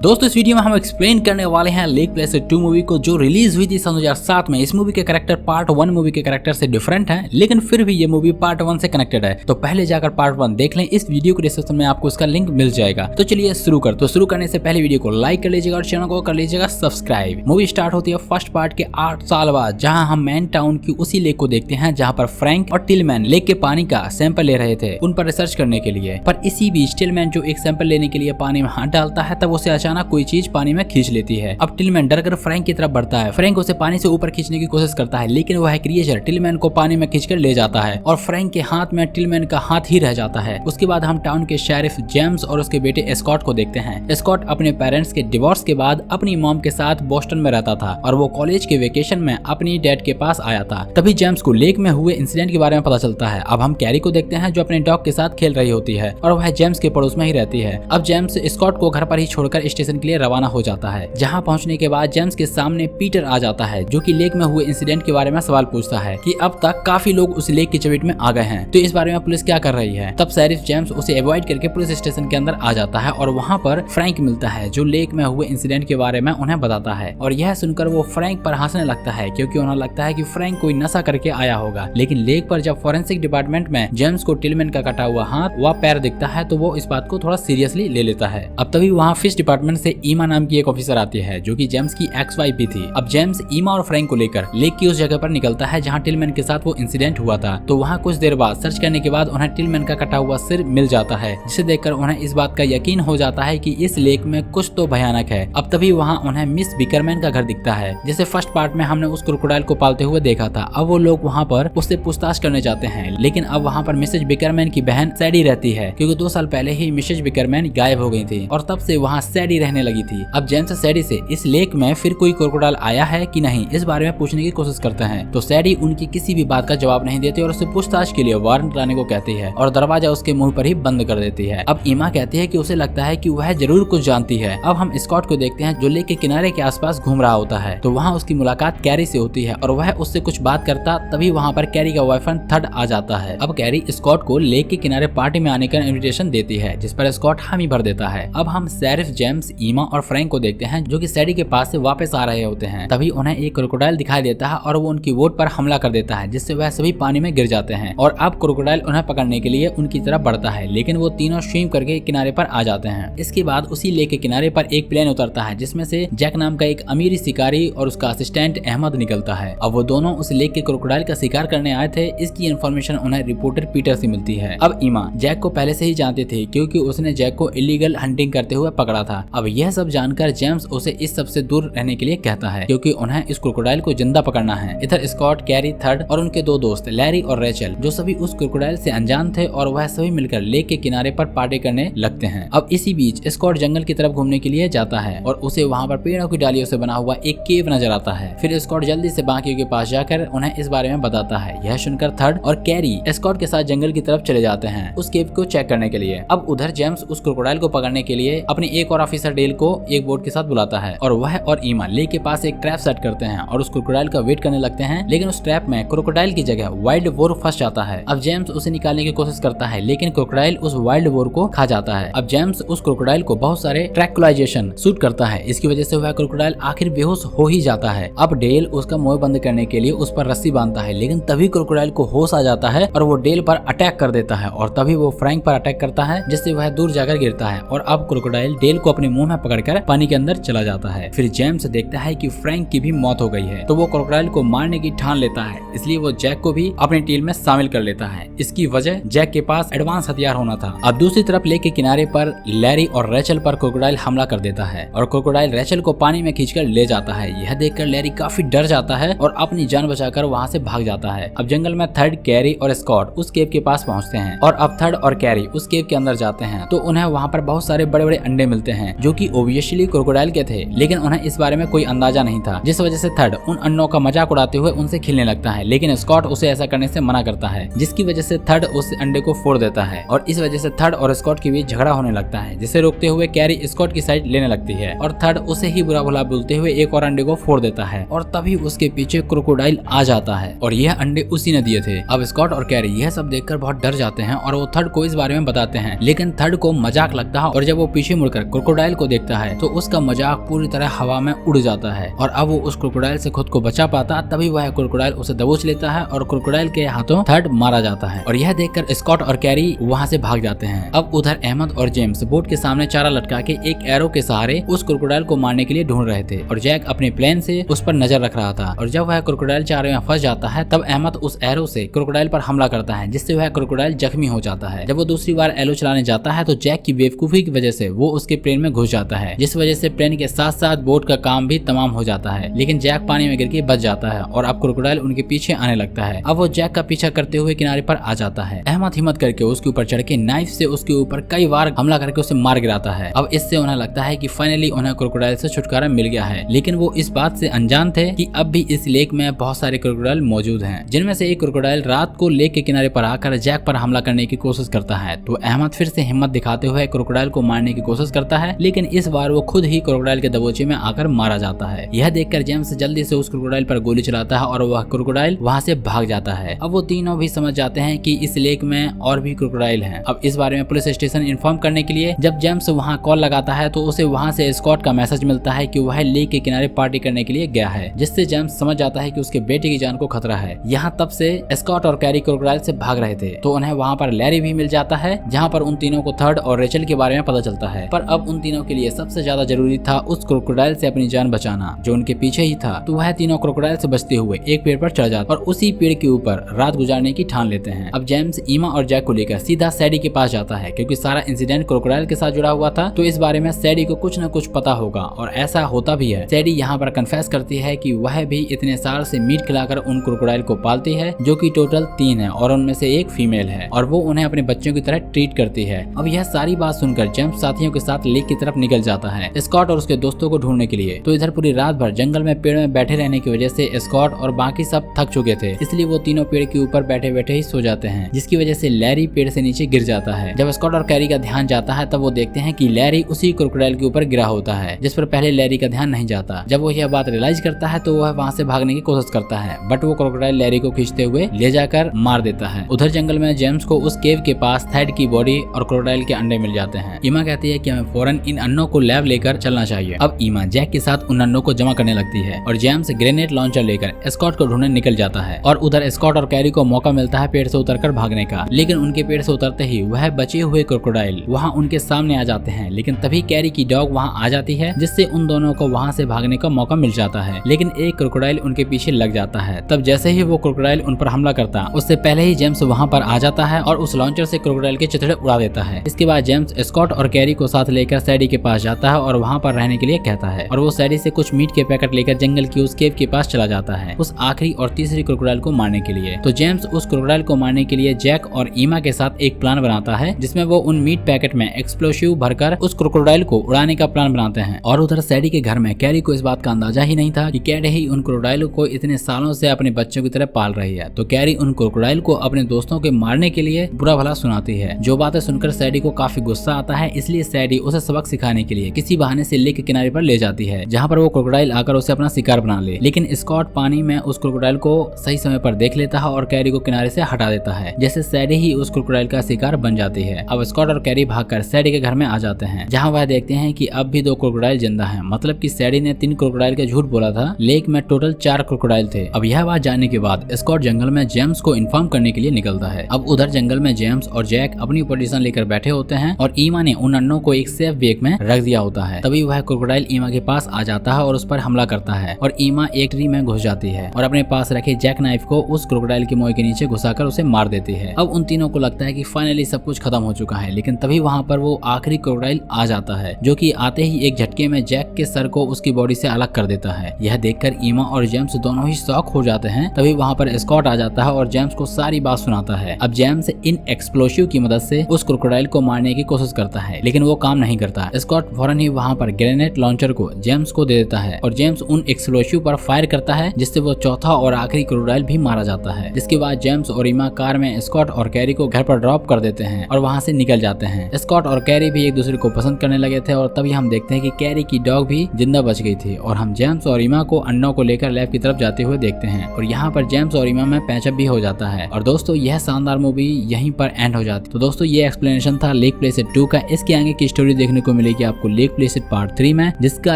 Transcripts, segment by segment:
दोस्तों इस वीडियो में हम एक्सप्लेन करने वाले हैं लेक प्लेस 2 मूवी को, जो रिलीज हुई थी सन 2007 में। इस मूवी के कैरेक्टर पार्ट 1 मूवी के कैरेक्टर से डिफरेंट हैं, लेकिन फिर भी ये मूवी पार्ट 1 से कनेक्टेड है। तो पहले जाकर पार्ट 1 देख लें, इस वीडियो के डिस्क्रिप्शन में आपको इसका लिंक मिल जाएगा। तो चलिए शुरू करने से पहले वीडियो को लाइक कर लीजिएगा और चैनल को कर लीजिएगा सब्सक्राइब। मूवी स्टार्ट होती है फर्स्ट पार्ट के 8 साल बाद, जहाँ हम मैन टाउन की उसी लेक को देखते हैं जहाँ पर फ्रैंक और टिलमैन लेक के पानी का सैंपल ले रहे थे उन पर रिसर्च करने के लिए। पर इसी बीच टिलमैन जो एक सैंपल लेने के लिए पानी में हाथ डालता है, तब उसे अचानक कोई चीज पानी में खींच लेती है। अब टिलमैन डरकर फ्रैंक की तरफ बढ़ता है। फ्रैंक उसे पानी से ऊपर खींचने की कोशिश करता है, लेकिन वह क्रिएचर टिलमैन को पानी में खींचकर ले जाता है और फ्रैंक के हाथ में टिलमैन का हाथ ही रह जाता है। उसके बाद हम टाउन के शेरिफ जेम्स और उसके बेटे एस्कॉट को देखते हैं। एस्कॉट अपने पेरेंट्स के डिवोर्स के बाद अपनी मॉम के साथ बोस्टन में रहता था और वो कॉलेज के वेकेशन में अपनी डैड के पास आया था। तभी जेम्स को लेक में हुए इंसिडेंट के बारे में पता चलता है। अब हम कैरी को देखते हैं जो अपने डॉग के साथ खेल रही होती है और वह जेम्स के पड़ोस में ही रहती है। अब जेम्स स्कॉट को घर पर ही छोड़कर स्टेशन के लिए रवाना हो जाता है। जहां पहुंचने के बाद जेम्स के सामने पीटर आ जाता है, जो कि लेक में हुए इंसिडेंट के बारे में सवाल पूछता है कि अब तक काफी लोग उस लेक की चपेट में आ गए हैं, तो इस बारे में पुलिस क्या कर रही है। तब शेरिफ जेम्स उसे अवॉइड करके पुलिस स्टेशन के अंदर आ जाता है और वहां पर फ्रैंक मिलता है, जो लेक में हुए इंसिडेंट के बारे में उन्हें बताता है। और यह सुनकर वो फ्रैंक पर हंसने लगता है, क्योंकि उन्हें लगता है कि फ्रैंक कोई नशा करके आया होगा। लेकिन लेक पर जब फोरेंसिक डिपार्टमेंट में जेम्स को टिलमैन का कटा हुआ हाथ व पैर दिखता है, तो वो इस बात को थोड़ा सीरियसली ले लेता है। अब तभी वहाँ फिश डिपार्टमेंट से ईमा नाम की एक ऑफिसर आती है, जो कि जेम्स की एक्स वाइफ भी थी। अब जेम्स ईमा और फ्रैंक को लेकर लेक की उस जगह पर निकलता है जहाँ टिलमैन के साथ वो इंसिडेंट हुआ था। तो वहाँ कुछ देर बाद सर्च करने के बाद उन्हें टिलमैन का कटा हुआ सिर मिल जाता है, जिसे देखकर उन्हें इस बात का यकीन हो जाता है कि इस लेक में कुछ तो भयानक है। अब तभी वहाँ उन्हें मिस बिकरमैन का घर दिखता है, जिसे फर्स्ट पार्ट में हमने उस क्रोकोडाइल को पालते हुए देखा था। अब वो लोग वहाँ पर उससे पूछताछ करने जाते हैं, लेकिन अब वहाँ पर मिसेज बिकरमैन की बहन सैडी रहती है, क्योंकि 2 साल पहले ही मिसेज बिकरमैन गायब हो गई थी और तब से वहाँ सैडी रहने लगी थी। अब जेम्स सैडी से इस लेक में फिर कोई क्रोकोडाइल आया है कि नहीं, इस बारे में पूछने की कोशिश करते हैं। तो सैडी उनकी किसी भी बात का जवाब नहीं देती और उसे पूछताछ के लिए वारंट लाने को कहती है और दरवाजा उसके मुंह पर ही बंद कर देती है। अब ईमा कहती है कि उसे लगता है कि वह जरूर कुछ जानती है। अब हम स्कॉट को देखते हैं, जो लेक के किनारे के आसपास घूम रहा होता है। तो वहाँ उसकी मुलाकात कैरी से होती है और वह उससे कुछ बात करता, तभी वहाँ पर कैरी का बॉयफ्रेंड थर्ड आ जाता है। अब कैरी स्कॉट को लेक के किनारे पार्टी में आने का इन्विटेशन देती है, जिस पर स्कॉट हामी भर देता है। अब हम शेरिफ जेम्स, ईमा और फ्रैंक को देखते हैं, जो कि सैडी के पास से वापस आ रहे होते हैं। तभी उन्हें एक क्रोकोडाइल दिखाई देता है और वो उनकी बोट पर हमला कर देता है, जिससे वह सभी पानी में गिर जाते हैं। और अब क्रोकोडाइल उन्हें पकड़ने के लिए उनकी तरफ बढ़ता है, लेकिन वो तीनों स्विम करके किनारे पर आ जाते हैं। इसके बाद उसी लेक के किनारे पर एक प्लेन उतरता है, जिसमें से जैक नाम का एक अमीरी शिकारी और उसका असिस्टेंट अहमद निकलता है। अब वो दोनों उस लेक के क्रोकोडाइल का शिकार करने आए थे। इसकी इन्फॉर्मेशन उन्हें रिपोर्टर पीटर से मिलती है। अब ईमा जैक को पहले से ही जानती थी, क्योंकि उसने जैक को इलीगल हंटिंग करते हुए पकड़ा था। अब यह सब जानकर जेम्स उसे इस सब से दूर रहने के लिए कहता है, क्योंकि उन्हें इस क्रोकोडाइल को जिंदा पकड़ना है। इधर स्कॉट, कैरी, थर्ड और उनके 2 दोस्त लैरी और रेचल, जो सभी उस क्रोकोडाइल से अनजान थे, और वह सभी मिलकर लेक के किनारे पर पार्टी करने लगते हैं। अब इसी बीच स्कॉट जंगल की तरफ घूमने के लिए जाता है और उसे वहाँ पर पेड़ों की डालियों से बना हुआ एक केव नजर आता है। फिर स्कॉट जल्दी से बाकियों के पास जाकर उन्हें इस बारे में बताता है। यह सुनकर थर्ड और कैरी स्कॉट के साथ जंगल की तरफ चले जाते हैं उस केव को चेक करने के लिए। अब उधर जेम्स उस क्रोकोडाइल को पकड़ने के लिए अपने एक और ऑफिसर डेल को एक बोट के साथ बुलाता है और वह और ईमा लेक के पास एक ट्रैप सेट करते हैं और उस क्रोकोडाइल का वेट करने लगते हैं। लेकिन उस ट्रैप में क्रोकोडाइल की जगह वाइल्ड बोर फंस जाता है। अब जेम्स उसे निकालने की कोशिश करता है, लेकिन क्रोकोडाइल उस वाइल्ड बोर को खा जाता है। अब जेम्स उस क्रोकोडाइल को बहुत सारे ट्रैंक्विलाइजेशन शूट करता है। इसकी वजह से वह क्रोकोडाइल आखिर बेहोश हो ही जाता है। अब डेल उसका मुंह बंद करने के लिए उस पर रस्सी बांधता है, लेकिन तभी क्रोकोडाइल को होश आ जाता है और वो डेल पर अटैक कर देता है और तभी वो फ्रैंक पर अटैक करता है, जिससे वह दूर जाकर गिरता है। और अब क्रोकोडाइल डेल को अपने मुंह में पकड़कर पानी के अंदर चला जाता है। फिर जेम्स देखता है कि फ्रैंक की भी मौत हो गई है, तो वो क्रोकोडाइल को मारने की ठान लेता है। इसलिए वो जैक को भी अपनी टीम में शामिल कर लेता है। इसकी वजह जैक के पास एडवांस हथियार होना था। अब दूसरी तरफ लेक के किनारे पर लैरी और रेचल पर क्रोकोडाइल हमला कर देता है और क्रोकोडाइल रेचल को पानी में खींचकर ले जाता है। यह देखकर लैरी काफी डर जाता है और अपनी जान बचाकर वहां से भाग जाता है। अब जंगल में थर्ड, कैरी और स्कॉट उस केव के पास पहुंचते हैं और अब थर्ड और कैरी उस केव के अंदर जाते हैं, तो उन्हें वहां पर बहुत सारे बड़े बड़े अंडे मिलते हैं, जो कि ओब्वियसली क्रोकोडाइल के थे, लेकिन उन्हें इस बारे में कोई अंदाजा नहीं था, जिस वजह से थर्ड उन अंडों का मजाक उड़ाते हुए उनसे खेलने लगता है। लेकिन स्कॉट उसे ऐसा करने से मना करता है, जिसकी वजह से थर्ड उस अंडे को फोड़ देता है और इस वजह से थर्ड और स्कॉट के बीच झगड़ा होने लगता है, जिसे रोकते हुए कैरी स्कॉट की साइड लेने लगती है और थर्ड उसे ही बुरा भला बोलते हुए एक और अंडे को फोड़ देता है और तभी उसके पीछे क्रोकोडाइल आ जाता है और यह अंडे उसी ने दिए थे। अब स्कॉट और कैरी यह सब देखकर बहुत डर जाते हैं और वो थर्ड को इस बारे में बताते हैं, लेकिन थर्ड को मजाक लगता है और जब वो पीछे मुड़कर क्रोकोडाइल क्रोकोडाइल को देखता है तो उसका मजाक पूरी तरह हवा में उड़ जाता है और अब वो उस क्रोकोडाइल से खुद को बचा पाता, तभी वह क्रोकोडाइल उसे दबोच लेता है और क्रोकोडाइल के हाथों थर्ड मारा जाता है। और यह देखकर स्कॉट और कैरी वहाँ से भाग जाते हैं। अब उधर अहमद और जेम्स बोट के सामने चारा लटका के एक एरो के सहारे उस क्रोकोडाइल को मारने के लिए ढूंढ रहे थे और जैक अपने प्लेन से उस पर नजर रख रहा था। और जब वह क्रोकोडाइल चारे में फंस जाता है तब अहमद उस एरो से क्रोकोडाइल पर हमला करता है, जिससे वह क्रोकोडाइल जख्मी हो जाता है। जब वो दूसरी बार एरो चलाने जाता है तो जैक की बेवकूफी की वजह से वो उसके प्लेन में घुस जाता है, जिस वजह से प्लेन के साथ साथ बोट का काम भी तमाम हो जाता है। लेकिन जैक पानी में गिर के बच जाता है और अब क्रोकोडाइल उनके पीछे आने लगता है। अब वो जैक का पीछा करते हुए किनारे पर आ जाता है। अहमद हिम्मत करके उसके ऊपर चढ़ के नाइफ से उसके ऊपर कई बार हमला करके उसे मार गिराता है। अब इससे उन्हें लगता है कि फाइनली उन्हें क्रोकोडाइल से छुटकारा मिल गया है, लेकिन वो इस बात से अनजान थे कि अब भी इस लेक में बहुत सारे क्रोकोडाइल मौजूद हैं, जिनमें से एक क्रोकोडाइल रात को लेक के किनारे पर आकर जैक पर हमला करने की कोशिश करता है। तो अहमद फिर से हिम्मत दिखाते हुए क्रोकोडाइल को मारने की कोशिश करता है, लेकिन इस बार वो खुद ही क्रोकोडाइल के दबोचे में आकर मारा जाता है। यह देखकर जेम्स जल्दी से उस क्रोकोडाइल पर गोली चलाता है और वह क्रोकोडाइल वहाँ से भाग जाता है। अब वो तीनों भी समझ जाते हैं कि इस लेक में और भी क्रोकोडाइल हैं। अब इस बारे में पुलिस स्टेशन इन्फॉर्म करने के लिए जब जेम्स वहाँ कॉल लगाता है तो उसे वहाँ से स्कॉट का मैसेज मिलता है कि वह लेक के किनारे पार्टी करने के लिए गया है, जिससे जेम्स समझ जाता है कि उसके बेटे की जान को खतरा है। यहाँ तब से स्कॉट और कैरी क्रोकोडाइल से भाग रहे थे तो उन्हें वहाँ पर लैरी भी मिल जाता है, जहाँ पर उन तीनों को थर्ड और रेचल के बारे में पता चलता है। पर अब उन तीनों के लिए सबसे ज्यादा जरूरी था उस क्रोकोडाइल से अपनी जान बचाना जो उनके पीछे ही था। तो वह तीनों क्रोकोडाइल से बचते हुए एक पेड़ पर चढ़ जाते और उसी पेड़ के ऊपर रात गुजारने की ठान लेते हैं। अब जेम्स ईमा और जैक को लेकर सीधा सैडी के पास जाता है, क्योंकि सारा इंसिडेंट क्रोकोडाइल के साथ जुड़ा हुआ था, तो इस बारे में सैडी को कुछ न कुछ पता होगा और ऐसा होता भी है। सैडी यहाँ पर कन्फेस करती है कि वह भी इतने साल से मीट खिलाकर उन क्रोकोडाइल को पालती है, जो कि टोटल 3 है और उनमें से एक फीमेल है और वो उन्हें अपने बच्चों की तरह ट्रीट करती है। अब यह सारी बात सुनकर जेम्स साथियों के साथ लेक की तरफ निकल जाता है स्कॉट और उसके दोस्तों को ढूंढने के लिए। तो इधर पूरी रात भर जंगल में पेड़ में बैठे रहने की वजह से स्कॉट और बाकी सब थक चुके थे, इसलिए वो तीनों पेड़ के ऊपर बैठे बैठे ही सो जाते हैं, जिसकी वजह से लैरी पेड़ से नीचे गिर जाता है। जब स्कॉट और कैरी का ध्यान जाता है तब वो देखते हैं कि लैरी उसी क्रोकोडाइल के ऊपर गिरा होता है, जिस पर पहले लैरी का ध्यान नहीं जाता। जब वो यह बात रियलाइज करता है तो वह वहाँ से भागने की कोशिश करता है, बट वो क्रोकोडाइल लैरी को खींचते हुए ले जाकर मार देता है। उधर जंगल में जेम्स को उस केव के पास थैड की बॉडी और क्रोकोडाइल के अंडे मिल जाते हैं। ईमा कहती है कि हमें फौरन इन अन्नों को लैब लेकर चलना चाहिए। अब ईमा जैक के साथ उन अन्नों को जमा करने लगती है और जेम्स ग्रेनेड लॉन्चर लेकर स्कॉट को ढूंढने निकल जाता है। और उधर स्कॉट और कैरी को मौका मिलता है पेड़ से उतरकर भागने का, लेकिन उनके पेड़ से उतरते ही वह बचे हुए क्रोकोडाइल वहाँ उनके सामने आ जाते हैं। लेकिन तभी कैरी की डॉग वहाँ आ जाती है, जिससे उन दोनों को वहाँ से भागने का मौका मिल जाता है, लेकिन एक क्रोकोडाइल उनके पीछे लग जाता है। तब जैसे ही वो क्रोकोडाइल उन पर हमला करता उससे पहले ही जेम्स वहाँ पर आ जाता है और उस लॉन्चर से क्रोकोडाइल के चिथड़े उड़ा देता है। इसके बाद जेम्स स्कॉट और कैरी को साथ लेकर सैडी के पास जाता है और वहाँ पर रहने के लिए कहता है और वो सैडी से कुछ मीट के पैकेट लेकर जंगल की उस केव के पास चला जाता है उस आखिरी और तीसरी क्रोकोडाइल को मारने के लिए। तो जेम्स उस क्रोकोडाइल को मारने के लिए जैक और ईमा के साथ एक प्लान बनाता है, जिसमें वो उन मीट पैकेट में एक्सप्लोसिव भरकर उस क्रोकोडाइल को उड़ाने का प्लान बनाते हैं। और उधर सैडी के घर में कैरी को इस बात का अंदाजा ही नहीं था कि कैरी ही उन क्रोकोडाइल को इतने सालों से अपने बच्चों की तरह पाल रही है। तो कैरी उन क्रोकोडाइल को अपने दोस्तों के मारने के लिए बुरा भला सुनाती है, जो बातें सुनकर सैडी को काफी गुस्सा आता है। इसलिए सैडी उसे सबक सिखाने के लिए किसी बहाने से लेक के किनारे पर ले जाती है, जहाँ पर वो क्रोकोडाइल आकर उसे अपना शिकार बना ले। लेकिन स्कॉट पानी में उस क्रोकोडाइल को सही समय पर देख लेता है और कैरी को किनारे से हटा देता है, जैसे सैडी ही उस क्रोकोडाइल का शिकार बन जाती है। अब स्कॉट और कैरी भागकर सैडी के घर में आ जाते हैं, जहाँ वह देखते हैं कि अब भी 2 क्रोकोडाइल जिंदा हैं, मतलब कि सैडी ने 3 क्रोकोडाइल का झूठ बोला था। लेक में टोटल 4 क्रोकोडाइल थे। अब यह बात जानने के बाद स्कॉट जंगल में जेम्स को इन्फॉर्म करने के लिए निकलता है। अब उधर जंगल में जेम्स और जैक अपनी पोजीशन लेकर बैठे होते हैं और ईमा ने उन अन्नों को एक सेफ बैग में रख दिया होता है। तभी वह क्रोकोडाइल ईमा के पास आ जाता है और उस पर हमला करता है और ईमा एक ट्री में घुस जाती है और अपने पास रखे जैक नाइफ को उस क्रोकोडाइल के मोए के नीचे घुसाकर उसे मार देती है। अब उन तीनों को लगता है कि फाइनली सब कुछ खत्म हो चुका है, लेकिन तभी वहाँ पर वो आखिरी क्रोकोडाइल आ जाता है, जो कि आते ही एक झटके में जैक के सर को उसकी बॉडी से अलग कर देता है। यह देखकर ईमा और जेम्स दोनों ही शॉक हो जाते हैं। तभी वहाँ पर स्कॉट आ जाता है और जेम्स को सारी बात सुनाता है। अब जेम्स इन एक्सप्लोसिव की मदद से उस क्रोकोडाइल को मारने की कोशिश करता है, लेकिन वो काम नहीं करता। स्कॉट फौरन ही वहाँ पर ग्रेनेड लॉन्चर को जेम्स को दे देता है और जेम्स उन एक्सप्लोसिव पर फायर करता है, जिससे वो चौथा और आखिरी क्रोकोडाइल भी मारा जाता है। जिसके बाद जेम्स और ईमा कार में स्कॉट और कैरी को घर पर ड्रॉप कर देते हैं और वहाँ से निकल जाते हैं। स्कॉट और कैरी भी एक दूसरे को पसंद करने लगे थे और तभी हम देखते हैं कि कैरी की डॉग भी जिंदा बच गई थी और हम जेम्स और ईमा को अन्नों को लेकर लैब की तरफ जाते हुए देखते हैं और यहाँ पर जेम्स और ईमा में पैचअप भी हो जाता है। और दोस्तों यह शानदार मूवी यहीं पर एंड हो जाती है। तो दोस्तों ये एक्सप्लेनेशन था लेक प्लेस 2 का। इसके आगे की स्टोरी देखने को मिलेगी आपको लेक प्लेसेड पार्ट 3 में, जिसका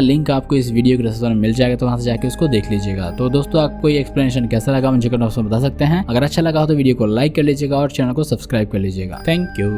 लिंक आपको इस वीडियो के डिस्क्रिप्शन में मिल जाएगा, तो वहां से जाके उसको देख लीजिएगा। तो दोस्तों आपको ये एक्सप्लेनेशन कैसा लगा मुझे कमेंट बॉक्स में बता सकते हैं। अगर अच्छा लगा हो तो वीडियो को लाइक कर लीजिएगा और चैनल को सब्सक्राइब कर लीजिएगा। Thank you.